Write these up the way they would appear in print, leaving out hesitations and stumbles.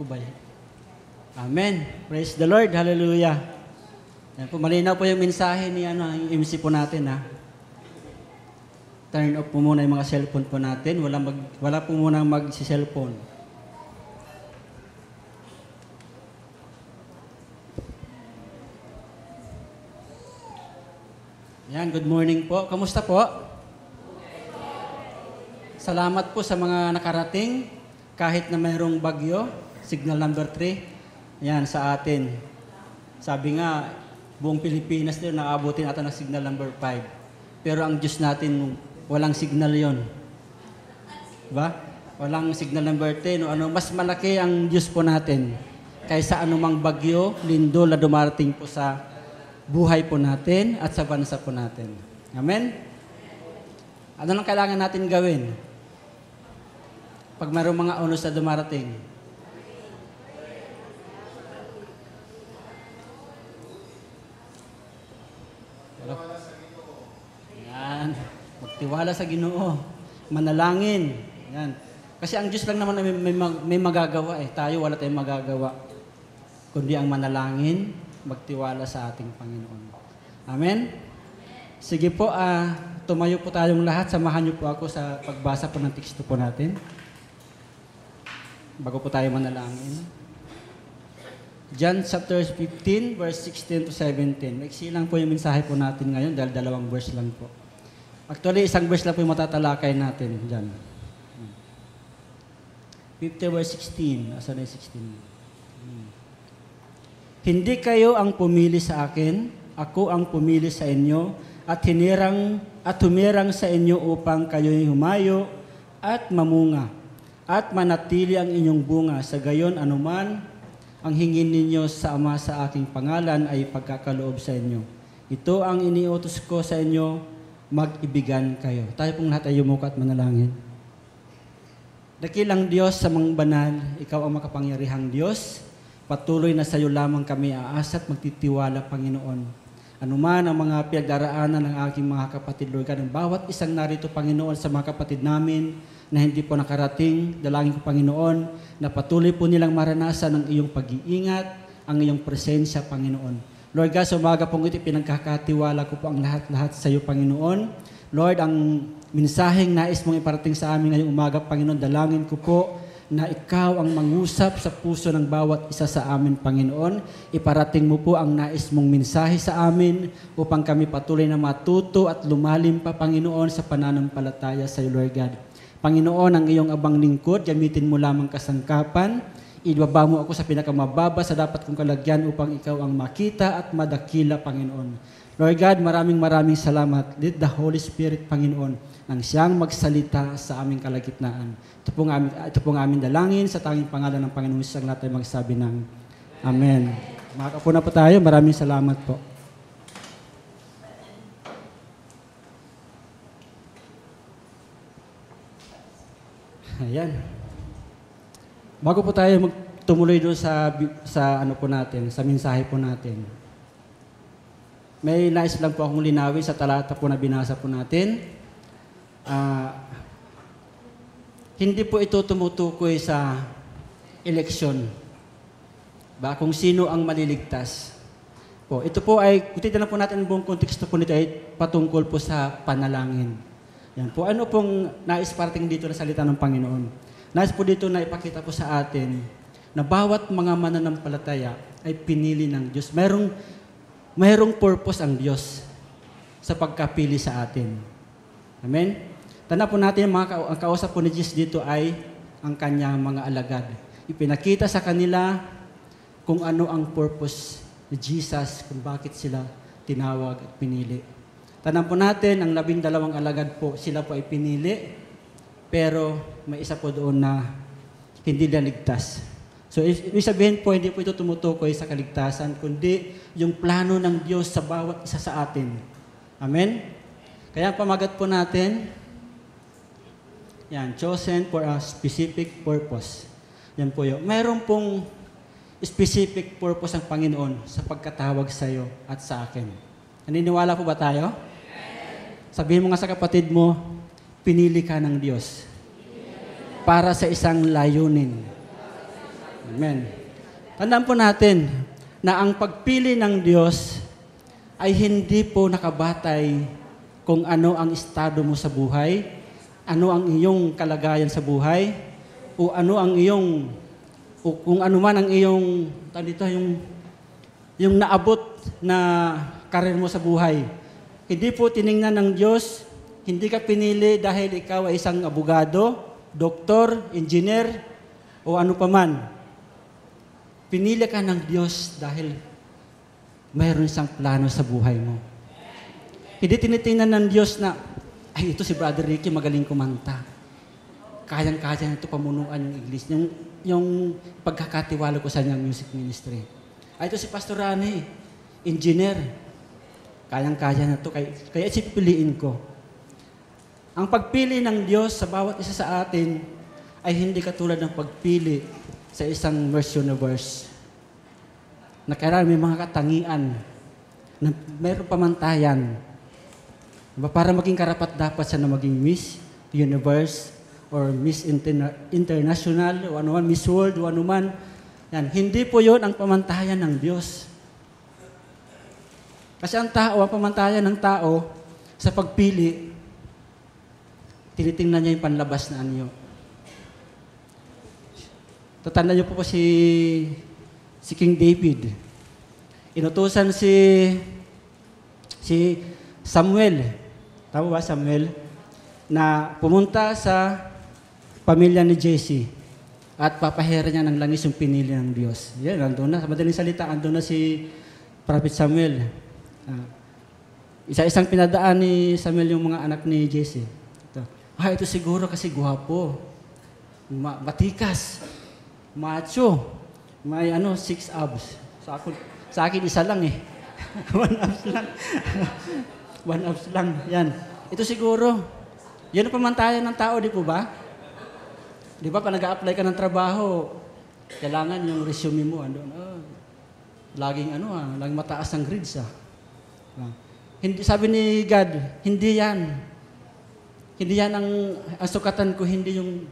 po ba yan? Amen. Praise the Lord. Hallelujah. Yan po, malinaw po yung mensahe ni yung MC po natin, ha. Turn off po muna yung mga cellphone po natin. Wala po muna mag-cellphone. Yan, good morning po. Kamusta po? Salamat po sa mga nakarating. Kahit na mayroong bagyo, signal number 3, yan sa atin. Sabi nga, buong Pilipinas din, nakaabutin ata ng signal number 5. Pero ang Diyos natin, walang signal yon, diba? Walang signal number 10 o ano. Mas malaki ang Diyos po natin kaysa anumang bagyo, lindol na dumarating po sa buhay po natin at sa bansa po natin. Amen? Ano lang kailangan natin gawin pag mayroong mga unos na dumarating? Yan. Magtiwala sa Ginoo. Manalangin. Yan. Kasi ang Diyos lang naman may magagawa eh. Tayo wala tayong magagawa. Kundi ang manalangin, magtiwala sa ating Panginoon. Amen? Sige po, tumayo po tayong lahat. Samahan niyo po ako sa pagbasa po ng teksto po natin. Bago po tayo manalangin. John chapter 15, verse 16 to 17. Maiksi lang po yung mensahe po natin ngayon dahil 2 verse lang po. Actually, 1 verse lang po yung matatalakay natin dyan. 50 verse 16. Asan na yung 16? Hindi kayo ang pumili sa akin, ako ang pumili sa inyo, at humirang sa inyo upang kayo'y humayo at mamunga, at manatili ang inyong bunga, sa gayon anuman ang hingin ninyo sa Ama sa aking pangalan ay pagkakaloob sa inyo. Ito ang iniutos ko sa inyo, mag-ibigan kayo. Tayo pong lahat ay yumuko at manalangin. Dakilang Diyos sa mga banal, ikaw ang makapangyarihang Diyos. Patuloy na sa iyo lamang kami aasa at magtitiwala, Panginoon. Anuman ang mga pinagdaraanan ng aking mga kapatid, Lord God, ng bawat isang narito, Panginoon, sa mga kapatid namin na hindi po nakarating, dalangin ko, Panginoon, na patuloy po nilang maranasan ang iyong pag-iingat, ang iyong presensya, Panginoon. Lord God, sa umaga pong ito, pinagkakatiwala ko po ang lahat-lahat sa iyo, Panginoon. Lord, ang mensaheng nais mong iparating sa amin ngayong umaga, Panginoon, dalangin ko po na ikaw ang mangusap sa puso ng bawat isa sa amin, Panginoon. Iparating mo po ang nais mong mensahe sa amin upang kami patuloy na matuto at lumalim pa, Panginoon, sa pananampalataya sa iyo, Lord God. Panginoon, ang iyong abang lingkod, gamitin mo lamang kasangkapan. Ibaba mo ako sa pinakamababa sa dapat kong kalagyan upang ikaw ang makita at madakila, Panginoon. Lord God, maraming salamat. Lead the Holy Spirit, Panginoon, nang siyang magsalita sa aming kalagitnaan. Ito pong aming dalangin sa tanging pangalan ng Panginoon. Isang lahat ay magsabi ng Amen. Makakapo na po tayo. Maraming salamat po. Ayan. Bago po tayo tumuloy doon sa ano po natin, sa mensahe po natin. May nais lang po akong linawin sa talata po na binasa po natin. Hindi po ito tumutukoy sa eleksyon. Kung sino ang maliligtas. Po, ito po ay, kung titignan po natin ang buong konteksto po nito ay patungkol po sa panalangin. Yan po. Ano pong nais parating dito na salita ng Panginoon? Nais po dito na ipakita po sa atin na bawat mga mananampalataya ay pinili ng Diyos. Mayroong purpose ang Diyos sa pagkapili sa atin. Amen? Tanda po natin, ang kausap po ni Jesus dito ay ang kanyang mga alagad. Ipinakita sa kanila kung ano ang purpose ni Jesus, kung bakit sila tinawag at pinili. Tandaan po natin, ang 12 alagad po, sila po ay pinili, pero may isa po doon na hindi naligtas. So, ibig sabihin po, hindi po ito tumutukoy sa kaligtasan, kundi yung plano ng Diyos sa bawat isa sa atin. Amen? Kaya pamagat po natin, yan, chosen for a specific purpose. Yan po yun. Mayroon pong specific purpose ang Panginoon sa pagkatawag sa iyo at sa akin. Naniniwala po ba tayo? Sabihin mo nga sa kapatid mo, pinili ka ng Diyos para sa isang layunin. Amen. Tandaan po natin na ang pagpili ng Diyos ay hindi po nakabatay kung ano ang estado mo sa buhay, ano ang iyong kalagayan sa buhay, o ano ang iyong, o kung ano man ang iyong, dito, yung naabot na karir mo sa buhay. Hindi po tiningnan ng Diyos, hindi ka pinili dahil ikaw ay isang abogado, doktor, engineer, o ano pa man. Pinili ka ng Diyos dahil mayroon isang plano sa buhay mo. Hindi tinitingnan ng Diyos na, ay ito si Brother Ricky magaling kumanta. Kayang-kaya na ito pamunuan yung iglesia, yung pagkakatiwala ko sa niyang music ministry. Ay ito si Pastor Rani, engineer. Kayang-kaya na ito, kaya isipiliin ko. Ang pagpili ng Diyos sa bawat isa sa atin ay hindi katulad ng pagpili sa isang Miss Universe. Na kailangan may mga katangian na mayroong pamantayan. Para maging karapat-dapat siya na maging Miss Universe or Miss International o anuman, Miss World o anuman. Yan. Hindi po yun ang pamantayan ng Diyos. Kasi ang pamantayan ng tao sa pagpili, tinitingnan niya yung panlabas na anyo. Tatanda niyo po si King David. Inutusan si Samuel, tama ba Samuel, na pumunta sa pamilya ni Jesse at papahera niya ng langis yung pinili ng Diyos. Yan, nandun na. Sa madaling salita, nandun na si Prophet Samuel. Isa-isang pinadaan ni Samuel yung mga anak ni Jesse. Ito siguro kasi guwapo, matikas, macho, may 6 abs. Sa akin isa lang eh. 1 abs lang. 1 abs lang. Yan. Ito siguro. Yan ang pamantayan ng tao, di po ba? Di ba, pag nag-a-apply ka ng trabaho, kailangan yung resume mo, laging mataas ang grades, Hindi, sabi ni God, hindi yan. Hindi yan ang sukatan ko, hindi yung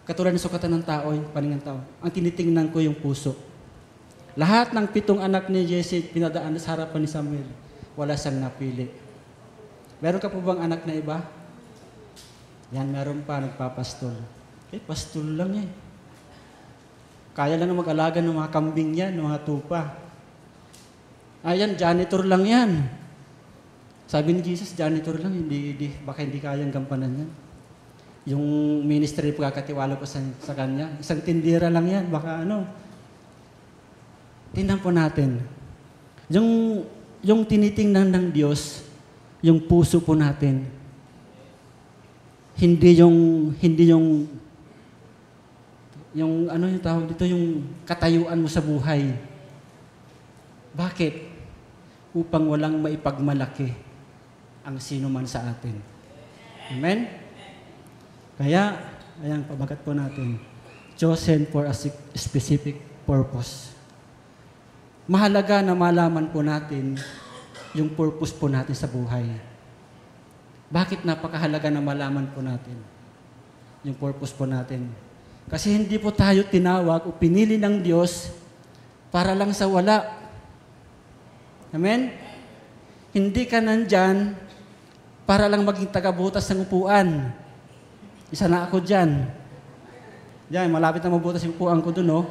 katulad ng sukatan ng tao, yung paningin ng tao. Ang tinitingnan ko yung puso. Lahat ng 7 anak ni Jesse, pinadaan sa harapan ni Samuel, wala siyang napili. Meron ka po bang anak na iba? Yan, meron pa, nagpapastol. Pastol lang eh. Kaya lang na mag-alaga ng mga kambing yan, ng mga tupa. Ayan, janitor lang yan. Sabi ni Jesus, janitor lang, baka hindi kayang gampanan yan. Yung ministry pagkakatiwala ko sa kanya, isang tindira lang yan, baka Tingnan po natin. Yung tinitingnan ng Diyos, yung puso po natin, hindi yung tawag dito, yung katayuan mo sa buhay. Bakit? Upang walang maipagmalaki ang sino man sa atin. Amen? Kaya, ayan, pabagat po natin. Chosen for a specific purpose. Mahalaga na malaman po natin yung purpose po natin sa buhay. Bakit napakahalaga na malaman po natin yung purpose po natin? Kasi hindi po tayo tinawag o pinili ng Diyos para lang sa wala. Amen? Hindi ka nandyan para lang maging tagabutas ng upuan. Isa na ako dyan. Diyan, malapit na mabutas yung upuan ko dun, no?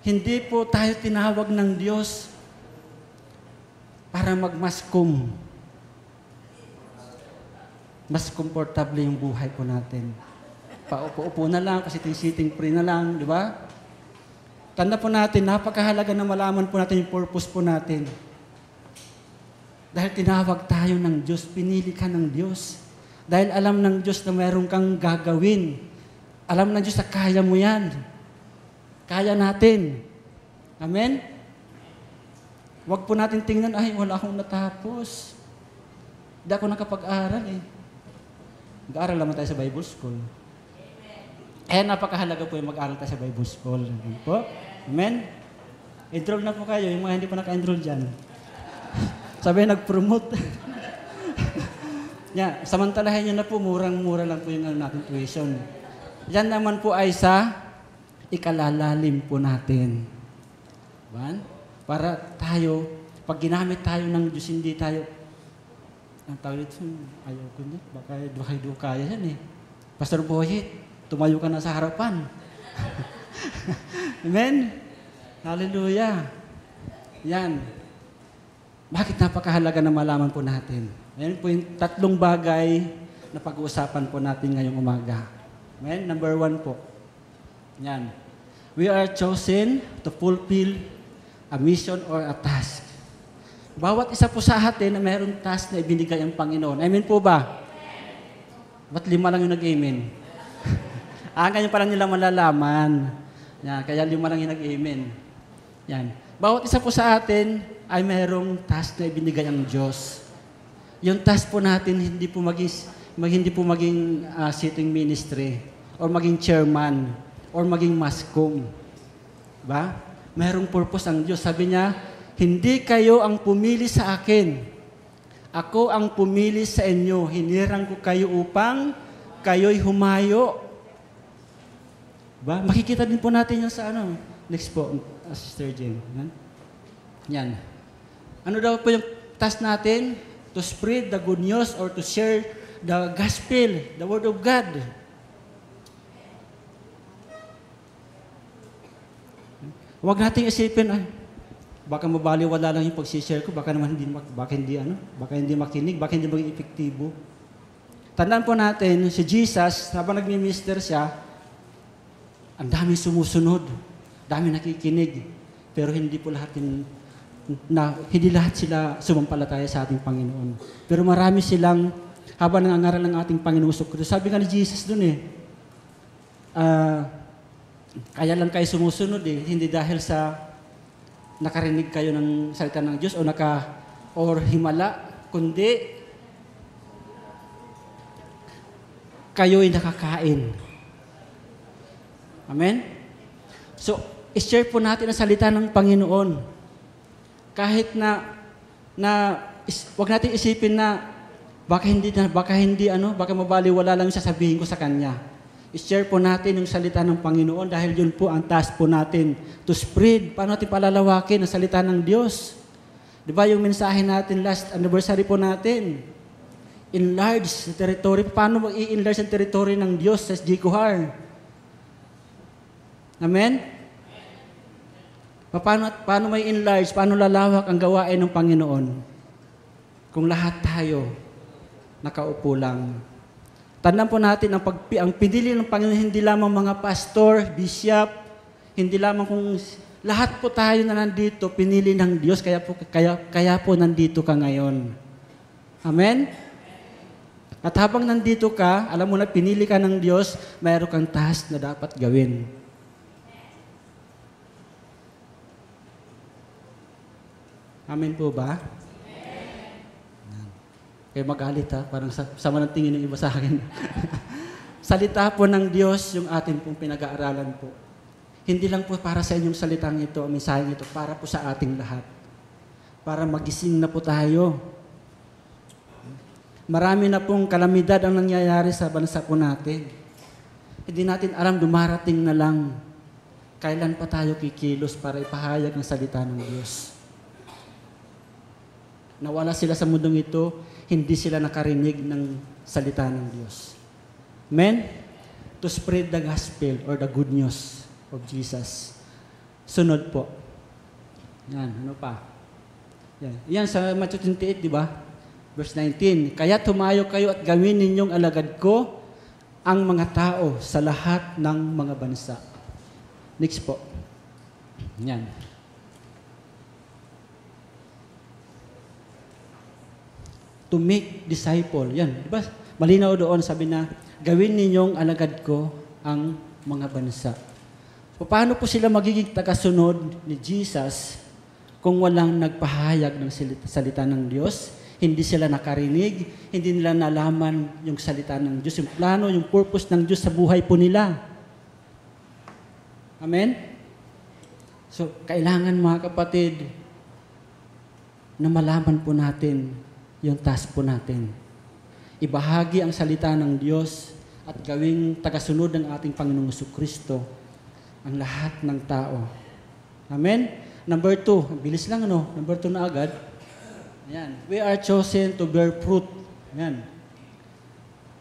Hindi po tayo tinawag ng Diyos para magmaskom. Mas komportable yung buhay po natin. Paupo-upo na lang, kasi sitting free na lang, di ba? Tanda po natin, napakahalaga na malaman po natin yung purpose po natin. Dahil tinawag tayo ng Diyos, pinili ka ng Diyos. Dahil alam ng Diyos na mayroon kang gagawin. Alam ng Diyos na kaya mo yan. Kaya natin. Amen? Huwag po natin tingnan, ay, wala akong natapos. Hindi ako nakapag-aral eh. Mag-aaral naman tayo sa Bible School. Napakahalaga po yung mag-aaral tayo sa Bible School. Amen po? Amen? Enroll na po kayo, yung mga hindi pa naka-enroll dyan. Sabi, nag-promote. Samantalahin nyo na po, murang-mura lang po yung natin tuition. Yan naman po ay sa ikalalalim po natin. Diba? Para tayo, pag ginamit tayo ng Diyos, hindi tayo, ang tawag dito, ayaw ko na, baka di kaya yan eh. Pastor Boyet, tumayo ka na sa harapan. Amen? Hallelujah. Yan. Bakit napakahalaga na malaman po natin? Ayan po yung tatlong bagay na pag-uusapan po natin ngayong umaga. Amen? Number 1 po. Yan. We are chosen to fulfill a mission or a task. Bawat isa po sa atin na mayroong task na ibinigay ang Panginoon. Amen po ba? Ba't 5 lang yung nag-amen? Ngayon pa lang nila malalaman. Yan, kaya 5 lang yung nag-amen. Yan. Bawat isa po sa atin ay mayroong task na ibinigay ang Diyos. Yung task po natin hindi po maging sitting ministry or maging chairman or maging mascom. Ba? Mayroong purpose ang Diyos. Sabi niya, hindi kayo ang pumili sa akin. Ako ang pumili sa inyo. Hinirang ko kayo upang kayo'y humayo. Ba? Makikita din po natin yan sa Next po, Sister Jane. Yan. Ano daw po yung task natin? To spread the good news or to share the gospel, the word of God. Huwag nating isipin, baka mabaliwala lang yung pag-share ko, baka hindi makinig, baka hindi maging epektibo. Tandaan po natin, si Jesus, habang nagmi-minister siya, ang dami sumusunod, dami nakikinig, pero hindi lahat sila sumampalataya sa ating Panginoon. Pero marami silang, habang nangangaral ng ating Panginoong Kristo, sabi nga ni Jesus dun kaya lang kayo sumusunod hindi dahil sa nakarinig kayo ng salita ng Diyos or himala, kundi kayo'y nakakain. Amen? So, i-share po natin ang salita ng Panginoon. Kahit wag natin isipin na baka mabaliwala lang yung sasabihin ko sa Kanya. I-share po natin yung salita ng Panginoon dahil yun po ang task po natin to spread. Paano natin palalawakin ang salita ng Diyos? Di ba yung mensahe natin last anniversary po natin? Enlarge the territory. Paano mag-i-enlarge ang territory ng Diyos sa Jikuhar? Amen? Paano may enlarge? Paano lalawak ang gawain ng Panginoon? Kung lahat tayo nakaupo lang. Tandaan po natin, ang pinili ng Panginoon, hindi lamang mga pastor, bishop, hindi lamang kung lahat po tayo na nandito, pinili ng Diyos, kaya po nandito ka ngayon. Amen? At habang nandito ka, alam mo na pinili ka ng Diyos, mayroon kang task na dapat gawin. Amen po ba? Kaya magalit parang sama ng tingin ng iba sa akin. Salita po ng Diyos yung atin pong pinag-aaralan po. Hindi lang po para sa inyong salitang ito, ang mensaheng ito, para po sa ating lahat. Para magising na po tayo. Marami na pong kalamidad ang nangyayari sa bansa po natin. Hindi natin alam, dumarating na lang. Kailan pa tayo kikilos para ipahayag ang salita ng Diyos? Nawala sila sa mundong ito, hindi sila nakarinig ng salita ng Diyos. Amen? To spread the gospel or the good news of Jesus. Sunod po. Yan, ano pa? Yan sa Matthew 28, di ba? Verse 19, kaya tumayo kayo at gawin ninyong alagad ko ang mga tao sa lahat ng mga bansa. Next po. Yan. To make disciple. Yan. Diba? Malinaw doon, sabi na, gawin ninyong alagad ko ang mga bansa. So, paano po sila magiging tagasunod ni Jesus kung walang nagpahayag ng salita ng Diyos? Hindi sila nakarinig, hindi nila nalaman yung salita ng Diyos, yung plano, yung purpose ng Diyos sa buhay po nila. Amen? So, kailangan mga kapatid, na malaman po natin yung task po natin. Ibahagi ang salita ng Diyos at gawing tagasunod ng ating Panginoong Jesucristo. ang lahat ng tao. Amen? Number 2, ang bilis lang ano, number 2 na agad. Ayan, we are chosen to bear fruit. Ayan.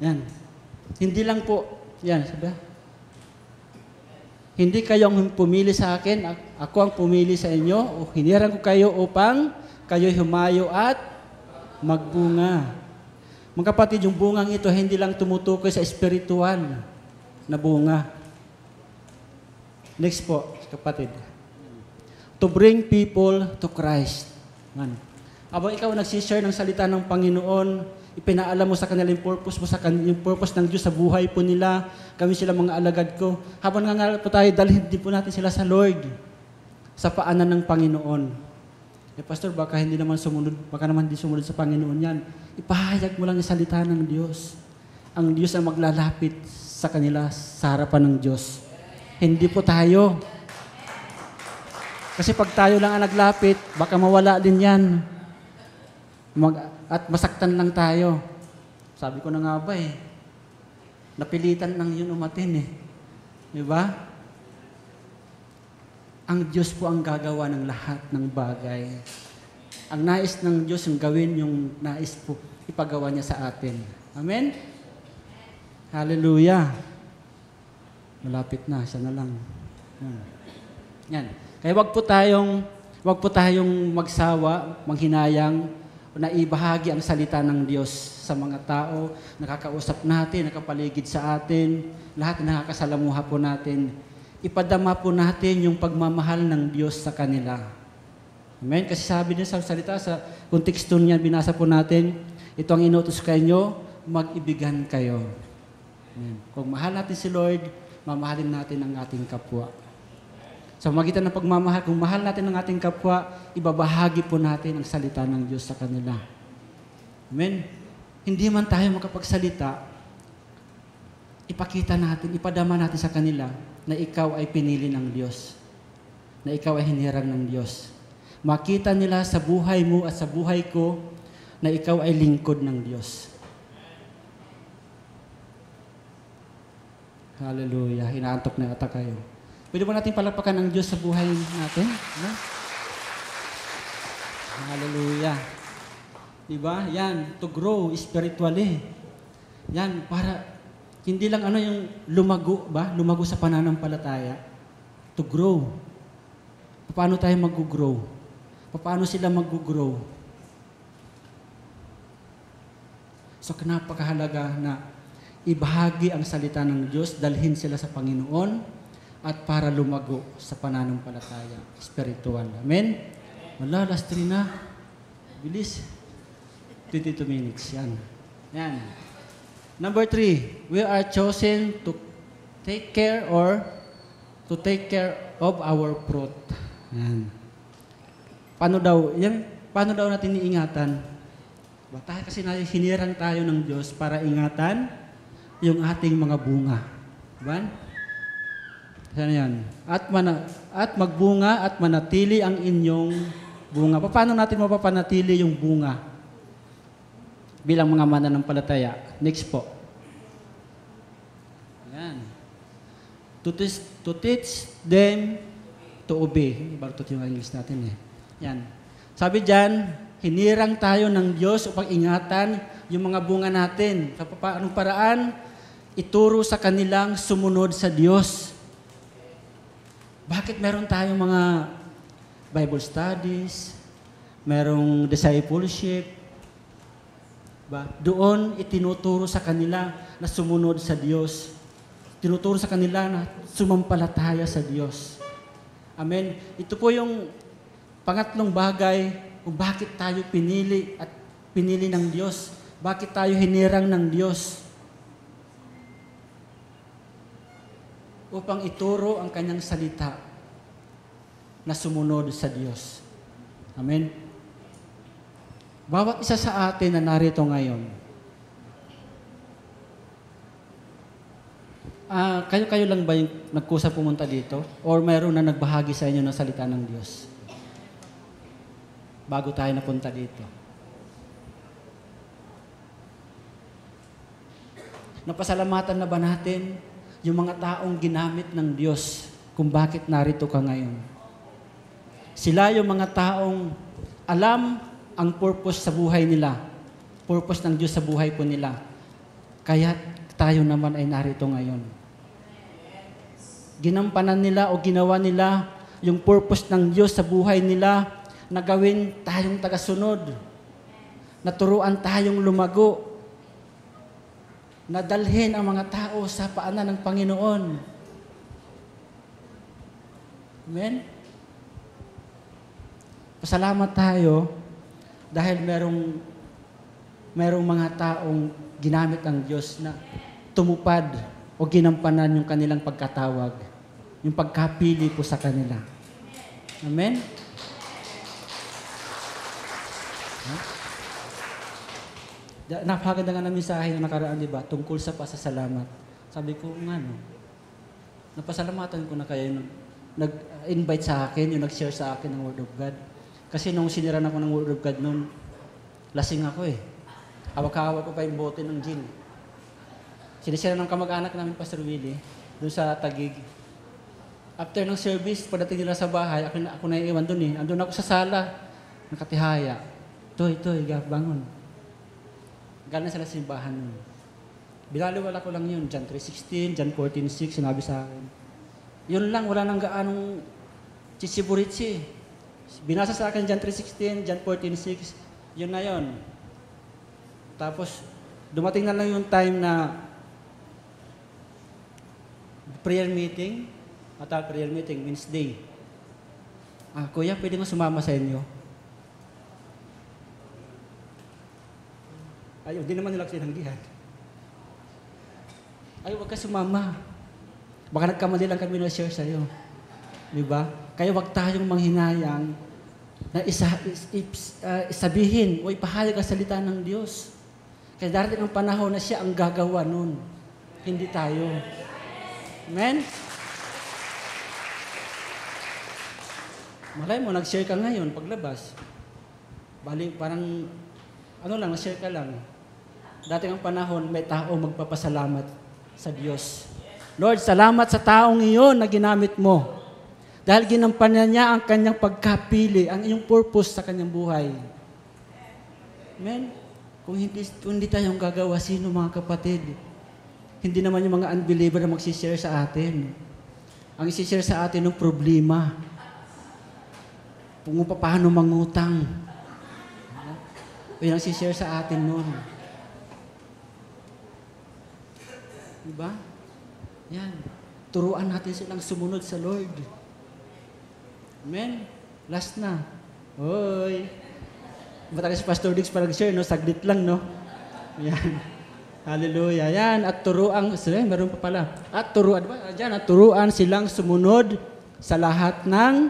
Ayan. Hindi lang po, yan, sabi. Hindi kayo ang pumili sa akin, ako ang pumili sa inyo, o hinirang ko kayo upang kayo humayo at magbunga. Mga kapatid, yung bungang ito, hindi lang tumutukoy sa espiritual na bunga. Next po, kapatid. To bring people to Christ. Man. Habang ikaw nagsishare ng salita ng Panginoon, ipinaalam mo sa kanila yung purpose mo, yung purpose ng Diyos sa buhay po nila, kami sila mga alagad ko. Habang nangangarap po tayo, dalhin din po natin sila sa Lord, sa paanan ng Panginoon. Pastor, baka hindi naman sumunod, baka naman hindi sumunod sa Panginoon yan. Ipahayag mo lang yung salita ng Diyos. Ang Diyos ang maglalapit sa kanila sa harapan ng Diyos. Hindi po tayo. Kasi pag tayo lang ang naglapit, baka mawala din yan. At masaktan lang tayo. Sabi ko na nga ba napilitan lang yun umatin Di ba? Ang Diyos po ang gagawa ng lahat ng bagay. Ang nais ng Diyos yung gawin yung nais po ipagawa niya sa atin. Amen? Hallelujah. Malapit na, siya na lang. Yan. Kaya wag po tayong magsawa, manghinayang, na ibahagi ang salita ng Diyos sa mga tao, nakakausap natin, nakapaligid sa atin, lahat na nakakasalamuha po natin. Ipadama po natin yung pagmamahal ng Diyos sa kanila. Amen? Kasi sabi din sa salita, sa konteksto niya, binasa po natin, ito ang inutos kayo, mag-ibigan kayo. Amen. Kung mahal natin si Lord, mamahalin natin ang ating kapwa. Sa magitan ng pagmamahal, kung mahal natin ang ating kapwa, ibabahagi po natin ang salita ng Diyos sa kanila. Amen? Hindi man tayo makapagsalita, ipakita natin, ipadama natin sa kanila na ikaw ay pinili ng Diyos. Na ikaw ay hinirang ng Diyos. Makita nila sa buhay mo at sa buhay ko na ikaw ay lingkod ng Diyos. Hallelujah. Inaantok na ata kayo. Pwede ba natin palakpakan ang Diyos sa buhay natin? No? Hallelujah. Diba? Yan, to grow spiritually. Yan, para hindi lang yung lumago ba? Lumago sa pananampalataya. To grow. Paano tayo mag-grow? Paano sila mag-grow? So, napakahalaga na ibahagi ang salita ng Diyos, dalhin sila sa Panginoon, at para lumago sa pananampalataya, spiritual. Amen? Wala, last 3 na. Bilis. 22 minutes. Yan. Number 3, we are chosen to take care of our fruit. Yan. Paano daw natin iingatan? Kasi hinirang tayo ng Diyos para ingatan yung ating mga bunga. Diba? Yan. At magbunga at manatili ang inyong bunga. Paano natin mapapanatili yung bunga? Bilang mga mananampalataya. Next po. Yan. To teach them to obey. Bartot yung English natin Yan. Sabi dyan, hinirang tayo ng Diyos upang ingatan yung mga bunga natin. Sa paanong paraan? Ituro sa kanilang sumunod sa Diyos. Bakit meron tayong mga Bible studies, merong discipleship, doon itinuturo sa kanila na sumunod sa Diyos. Tinuturo sa kanila na sumampalataya sa Diyos. Amen. Ito po yung pangatlong bagay kung bakit tayo pinili ng Diyos. Bakit tayo hinirang ng Diyos? Upang ituro ang kanyang salita na sumunod sa Diyos. Amen? Bawat isa sa atin na narito ngayon, kayo lang ba yung nagkusa pumunta dito? Or mayroon na nagbahagi sa inyo ng salita ng Diyos? Bago tayo napunta dito. Napasalamatan na ba natin yung mga taong ginamit ng Diyos kung bakit narito ka ngayon. Sila yung mga taong alam ang purpose sa buhay nila. Purpose ng Diyos sa buhay po nila. Kaya tayo naman ay narito ngayon. Ginampanan nila o ginawa nila yung purpose ng Diyos sa buhay nila na gawin tayong tagasunod. Naturuan tayong lumago. Nadalhin ang mga tao sa paanan ng Panginoon. Amen? Pasalamat tayo dahil merong mga taong ginamit ng Diyos na tumupad o ginampanan yung kanilang pagkatawag, yung pagkapili po sa kanila. Amen? Napakaganda nga ng mensahe na nakaraan, di ba? Tungkol sa pasasalamat. Sabi ko, napasalamatan ko na kayo yung nag-invite sa akin, yung nag-share sa akin ng Word of God. Kasi nung siniran ako ng Word of God noon, lasing ako eh. Hawak-hawak ko pa yung bote ng gin. Sinisira ng kamag-anak namin, Pastor Willie, doon sa Taguig. After ng service, pagdating nila sa bahay, ako na iiwan doon eh. Andun ako sa sala, nakatihaya. Toy, bangon. Galing sila sa simbahan nun. Binaliwala ko lang yun, John 3:16, John 14:6, sinabi sa akin. Yun lang, wala nang gaanong chichiburitsi. Binasa sa akin John 3:16, John 14:6, yun na yun. Tapos, dumating na lang yung time na prayer meeting, prayer meeting means day. Kuya, pwede mo sumama sa inyo? Ayaw, di naman nila sinanggihan. Ayaw, wag ka sumama. Baka nagkamali lang kami na-share sa'yo. Di ba? Kaya wag tayong manghinayang na isabihin o ipahayag ang salita ng Diyos. Kaya darating ang panahon na siya ang gagawa nun. Hindi tayo. Amen? Malay mo, nag-share ka ngayon, paglabas. Parang, nag-share ka lang. Dating ang panahon, may tao magpapasalamat sa Diyos. Lord, salamat sa taong iyon na ginamit mo. Dahil ginampanan niya ang kanyang pagkapili, ang iyong purpose sa kanyang buhay. Amen? Kung hindi tayong gagawa, sino mga kapatid? Hindi naman yung mga unbeliever na magsishare sa atin. Ang isishare sa atin ng problema. Kung paano mangutang. Yun ang isishare sa atin nun. Diba? Yan. Turuan natin silang sumunod sa Lord. Amen? Last na. Hoy! Matagal si Pastor Dix para share, no? Saglit lang, no? Yan. Hallelujah. Yan. At turuan, meron pa pala. At turuan silang sumunod sa lahat ng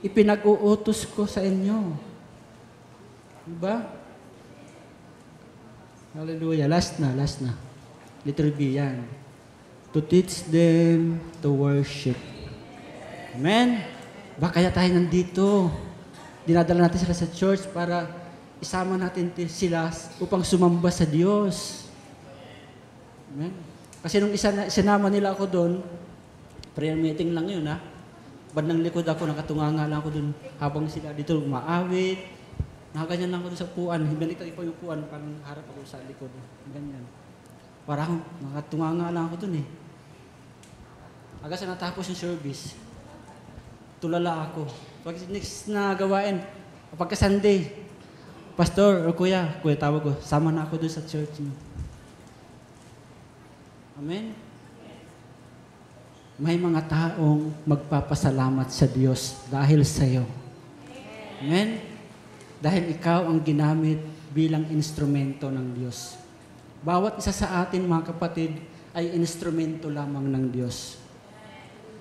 ipinag-uutos ko sa inyo. Diba? Hallelujah. Last na. Letter B yan. To teach them to worship. Amen? Ba kaya tayo nandito? Dinadala natin sila sa church para isama natin sila upang sumamba sa Diyos. Amen? Kasi nung isinama nila ako doon, prayer meeting lang yun, ha? Bandang likod ako, nakatunganga lang ako doon habang sila dito maawit. Nakaganyan lang ako doon sa upuan. Hinbalik tayo pa yung upuan, parang harap ako sa likod. Ganyan. Parang nakatunganga lang ako doon eh. Aga sa natapos yung service, tulala ako. Pag next na gawain, pagka Sunday, Pastor o Kuya tawag ko, sama na ako doon sa church niyo. Amen? May mga taong magpapasalamat sa Diyos dahil sa iyo. Amen? Dahil ikaw ang ginamit bilang instrumento ng Diyos. Bawat isa sa atin, mga kapatid, ay instrumento lamang ng Diyos.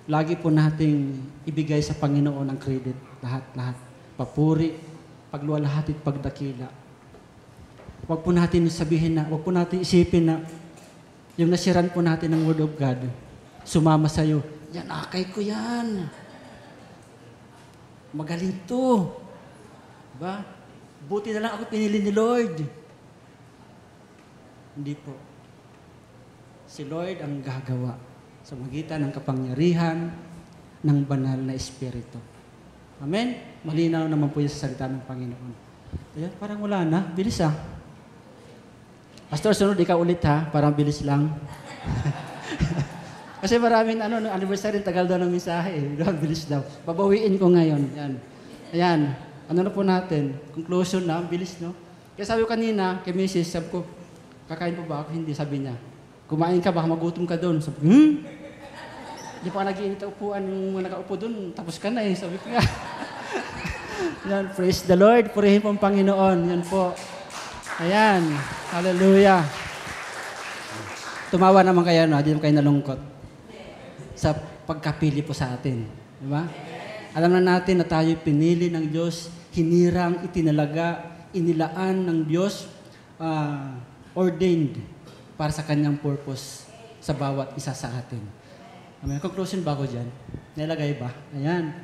Lagi po nating ibigay sa Panginoon ang credit. Lahat. Papuri, pagluwalhati at pagdakila. Huwag po natin isipin na yung nasiran po natin ng Word of God, sumama sa'yo, yan, akay ko yan. Magaling to. Diba? Buti na lang ako pinili ni Lord. Hindi po. Si Lord ang gagawa sa magitan ng kapangyarihan ng banal na Espiritu. Amen? Malinaw naman po yung sa salita ng Panginoon. Ayan, parang wala na. Bilis Pastor, sunod ikaw ulit parang bilis lang. Kasi maraming anniversary, tagal daw ng mensahe. Bilis daw. Babawiin ko ngayon. Yan. Ayan. Ano na po natin? Conclusion na. Bilis, no? Kaya sabi ko kanina, kay Mrs., sabi ko, kakain po ba ako? Hindi, sabi niya. Kumain ka, baka magutom ka doon. Sabi ko, Hindi pa nag-iinit ang upuan yung mga nakaupo doon. Tapos ka na sabi ko nga. Yan, praise the Lord. Purihin po ang Panginoon. Yan po. Ayan. Hallelujah. Tumawa naman kayo, no? Hindi naman kayo nalungkot. Sa pagkapili po sa atin. Di ba? Alam na natin na tayo pinili ng Diyos, hinirang, itinalaga, inilaan ng Diyos, ordained para sa kanyang purpose sa bawat isa sa atin. Amen. Conclusion ba ako dyan? Nilagay ba? Ayan.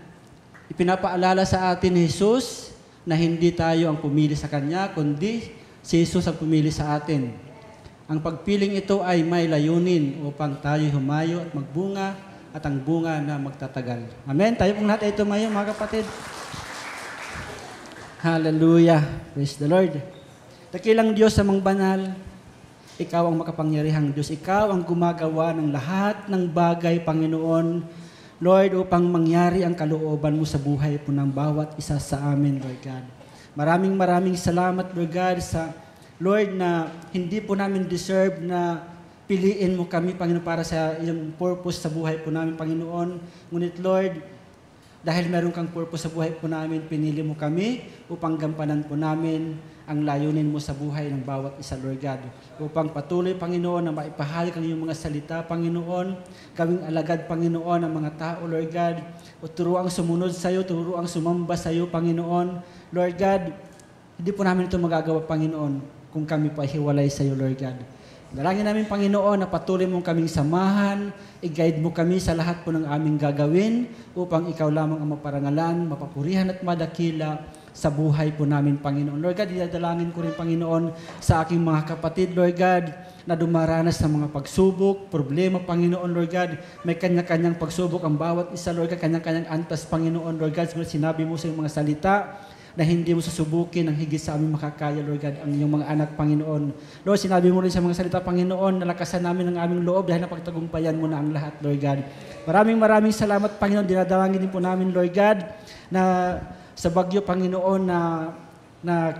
Ipinapaalala sa atin ni Jesus na hindi tayo ang pumili sa Kanya, kundi si Jesus ang pumili sa atin. Ang pagpiling ito ay may layunin upang tayo humayo at magbunga at ang bunga na magtatagal. Amen. Tayo pong lahat ay tumayo, mga kapatid. Hallelujah. Praise the Lord. Dakilang Diyos amang banal, Ikaw ang makapangyarihang Diyos. Ikaw ang gumagawa ng lahat ng bagay, Panginoon, Lord, upang mangyari ang kalooban mo sa buhay po ng bawat isa sa amin, Lord God. Maraming salamat, Lord God, sa Lord na hindi po namin deserve na piliin mo kami, Panginoon, para sa iyong purpose sa buhay po namin, Panginoon. Ngunit, Lord, dahil meron kang purpose sa buhay po namin, pinili mo kami upang gampanan po namin ang layunin mo sa buhay ng bawat isa, Lord God. Upang patuloy, Panginoon, na maipahayag ang iyong mga salita, Panginoon, gawing alagad, Panginoon, ang mga tao, Lord God, o turuang sumunod sa iyo, turuang sumamba sa iyo, Panginoon. Lord God, hindi po namin ito magagawa, Panginoon, kung kami pa hiwalay sa iyo, Lord God. Dalangin namin, Panginoon, na patuloy mong kaming samahan, i-guide mo kami sa lahat po ng aming gagawin upang ikaw lamang ang maparangalan, mapapurihan at madakila sa buhay po namin, Panginoon. Lord God, idadalangin ko rin, Panginoon, sa aking mga kapatid, Lord God, na dumaranas ng mga pagsubok, problema, Panginoon, Lord God. May kanya-kanyang pagsubok ang bawat isa, Lord God, kanya-kanyang antas, Panginoon, Lord God. Sinabi mo sa iyong mga salita na hindi mo susubukin ang higit sa aming makakaya, Lord God, ang iyong mga anak, Panginoon. Lord, sinabi mo rin sa mga salita, Panginoon, nalakasan namin ang aming loob dahil napagtagumpayan mo na ang lahat, Lord God. Maraming salamat, Panginoon. Dinadalangin din po namin, Lord God, na sa bagyo, Panginoon, na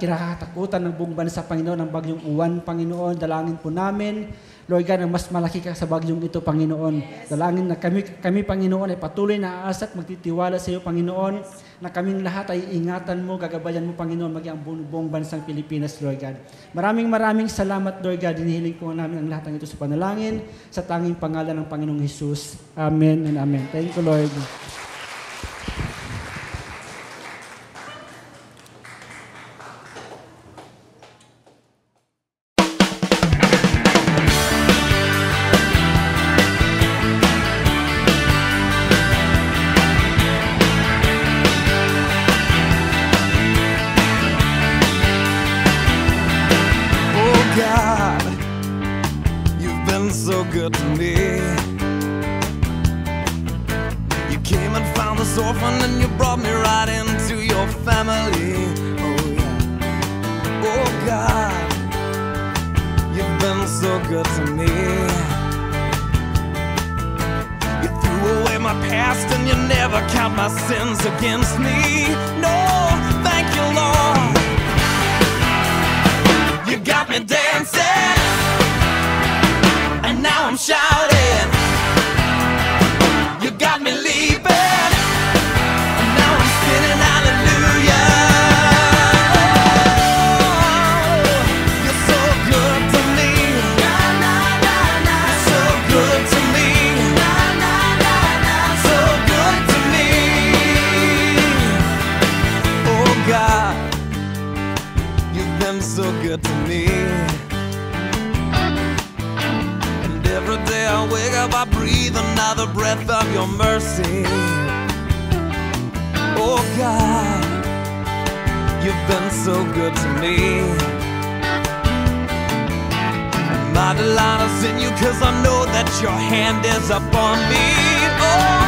kinakatakutan ng buong bansa, Panginoon, ng bagyong Uwan, Panginoon. Dalangin po namin, Lord God, na mas malaki ka sa bagyong ito, Panginoon. Dalangin na kami, Panginoon, ay patuloy na aasa at magtitiwala sa iyo, Panginoon, na kaming lahat ay ingatan mo, gagabayan mo, Panginoon, maging ang buong bansang Pilipinas, Lord God. Maraming salamat, Lord God. Hinihiling po namin ang lahat ng ito sa panalangin, sa tanging pangalan ng Panginoong Jesus. Amen and amen. Thank you, Lord. Against me, no, thank you, Lord. You got me dancing, and now I'm shouting. You got me leaping, and now I'm spinning hallelujah. You're so good to me, so good to me, so good to me. God, you've been so good to me. And every day I wake up, I breathe another breath of your mercy. Oh God, you've been so good to me. And my delight is in you, 'cause I know that your hand is upon me. Oh